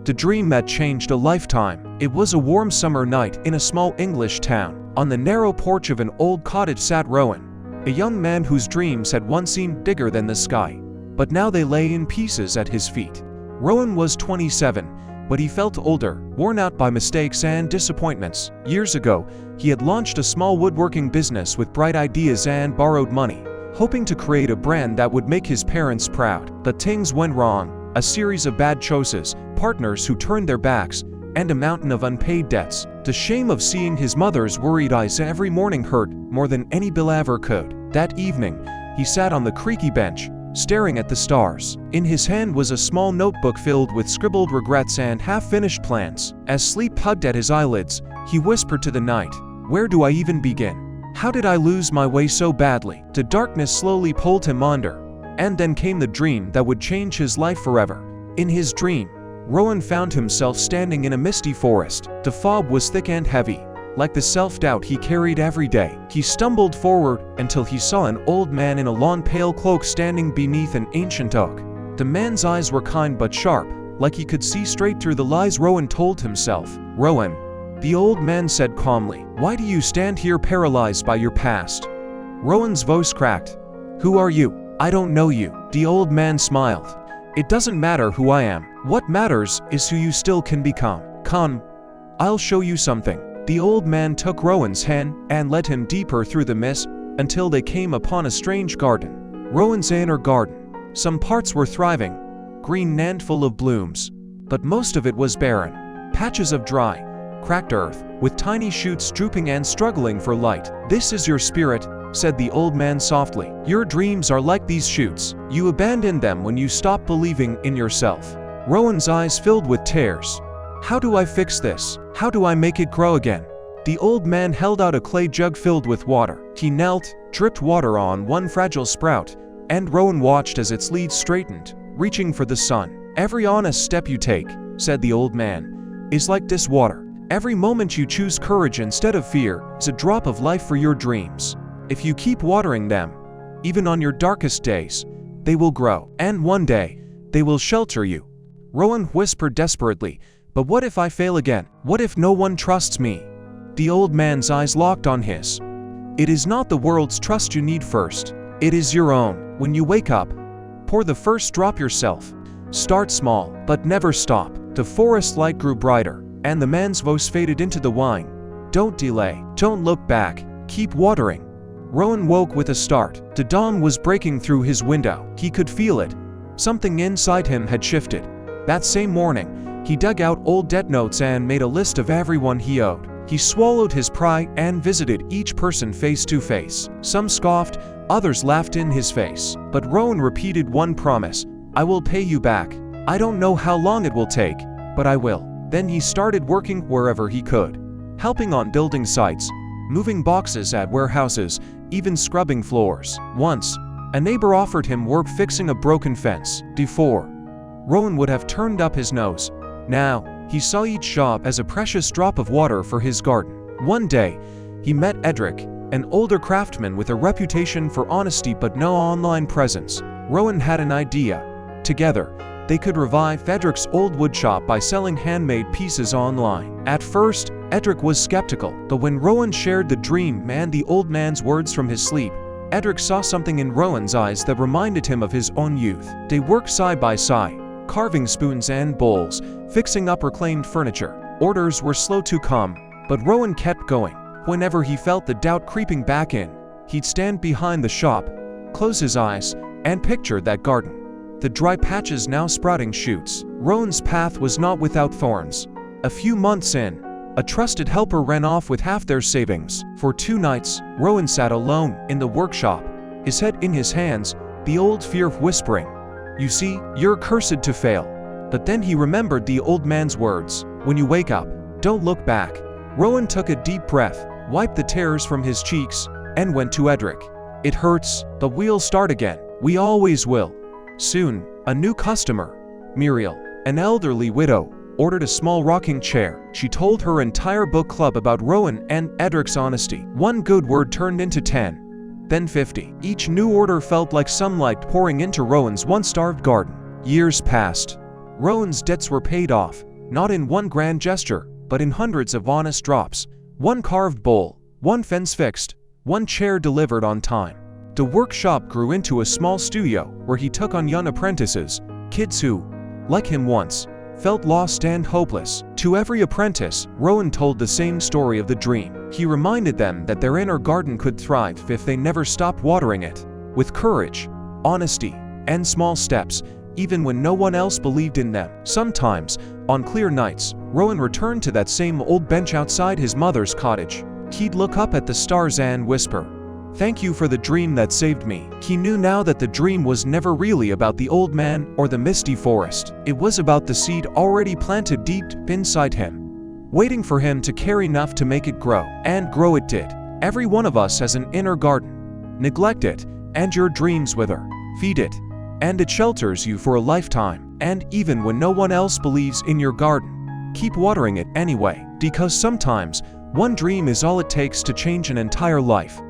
The dream that changed a lifetime. It was a warm summer night in a small English town. On the narrow porch of an old cottage sat Rowan, a young man whose dreams had once seemed bigger than the sky, but now they lay in pieces at his feet. Rowan was 27, but he felt older, worn out by mistakes and disappointments. Years ago, he had launched a small woodworking business with bright ideas and borrowed money, hoping to create a brand that would make his parents proud. But things went wrong. A series of bad choices, partners who turned their backs, and a mountain of unpaid debts. The shame of seeing his mother's worried eyes every morning hurt more than any bill ever could. That evening, he sat on the creaky bench, staring at the stars. In his hand was a small notebook filled with scribbled regrets and half-finished plans. As sleep tugged at his eyelids, he whispered to the night, "Where do I even begin? How did I lose my way so badly?" The darkness slowly pulled him under, and then came the dream that would change his life forever. In his dream, Rowan found himself standing in a misty forest. The fog was thick and heavy, like the self-doubt he carried every day. He stumbled forward until he saw an old man in a long pale cloak standing beneath an ancient oak. The man's eyes were kind but sharp, like he could see straight through the lies Rowan told himself. "Rowan," the old man said calmly, "why do you stand here paralyzed by your past?" Rowan's voice cracked. "Who are you? I don't know you." The old man smiled. "It doesn't matter who I am. What matters is who you still can become. Come, I'll show you something." The old man took Rowan's hand and led him deeper through the mist until they came upon a strange garden. Rowan's inner garden. Some parts were thriving, green and full of blooms, but most of it was barren. Patches of dry, cracked earth, with tiny shoots drooping and struggling for light. "This is your spirit," said the old man softly. "Your dreams are like these shoots. You abandoned them when you stopped believing in yourself." Rowan's eyes filled with tears. "How do I fix this? How do I make it grow again?" The old man held out a clay jug filled with water. He knelt, dripped water on one fragile sprout, and Rowan watched as its leaves straightened, reaching for the sun. "Every honest step you take," said the old man, "is like this water. Every moment you choose courage instead of fear is a drop of life for your dreams. If you keep watering them, even on your darkest days, they will grow, and one day, they will shelter you." Rowan whispered desperately, "But what if I fail again? What if no one trusts me?" The old man's eyes locked on his. "It is not the world's trust you need first. It is your own. When you wake up, pour the first drop yourself. Start small, but never stop." The forest light grew brighter, and the man's voice faded into the whine. "Don't delay. Don't look back. Keep watering." Rowan woke with a start. The dawn was breaking through his window. He could feel it. Something inside him had shifted. That same morning, he dug out old debt notes and made a list of everyone he owed. He swallowed his pride and visited each person face to face. Some scoffed, others laughed in his face. But Rowan repeated one promise: "I will pay you back. I don't know how long it will take, but I will." Then he started working wherever he could, helping on building sites, moving boxes at warehouses, even scrubbing floors. Once, a neighbor offered him work fixing a broken fence. Before, Rowan would have turned up his nose. Now, he saw each job as a precious drop of water for his garden. One day, he met Edric, an older craftsman with a reputation for honesty but no online presence. Rowan had an idea. Together, they could revive Edric's old woodshop by selling handmade pieces online. At first, Edric was skeptical, but when Rowan shared the dream and the old man's words from his sleep, Edric saw something in Rowan's eyes that reminded him of his own youth. They worked side by side, carving spoons and bowls, fixing up reclaimed furniture. Orders were slow to come, but Rowan kept going. Whenever he felt the doubt creeping back in, he'd stand behind the shop, close his eyes, and picture that garden. The dry patches now sprouting shoots. Rowan's path was not without thorns. A few months in, a trusted helper ran off with half their savings. For 2 nights, Rowan sat alone in the workshop, his head in his hands, the old fear whispering, "You see, you're cursed to fail." But then he remembered the old man's words, "When you wake up, don't look back." Rowan took a deep breath, wiped the tears from his cheeks, and went to Edric. "It hurts, but we'll start again. We always will." Soon, a new customer, Muriel, an elderly widow, ordered a small rocking chair. She told her entire book club about Rowan and Edric's honesty. One good word turned into 10, then 50. Each new order felt like sunlight pouring into Rowan's once-starved garden. Years passed. Rowan's debts were paid off, not in one grand gesture, but in hundreds of honest drops. One carved bowl, one fence fixed, one chair delivered on time. The workshop grew into a small studio where he took on young apprentices, kids who, like him once, felt lost and hopeless. To every apprentice, Rowan told the same story of the dream. He reminded them that their inner garden could thrive if they never stopped watering it. With courage, honesty, and small steps, even when no one else believed in them. Sometimes, on clear nights, Rowan returned to that same old bench outside his mother's cottage. He'd look up at the stars and whisper, "Thank you for the dream that saved me." He knew now that the dream was never really about the old man or the misty forest. It was about the seed already planted deep inside him, waiting for him to care enough to make it grow. And grow it did. Every one of us has an inner garden. Neglect it, and your dreams wither. Feed it, and it shelters you for a lifetime. And even when no one else believes in your garden, keep watering it anyway, because sometimes one dream is all it takes to change an entire life.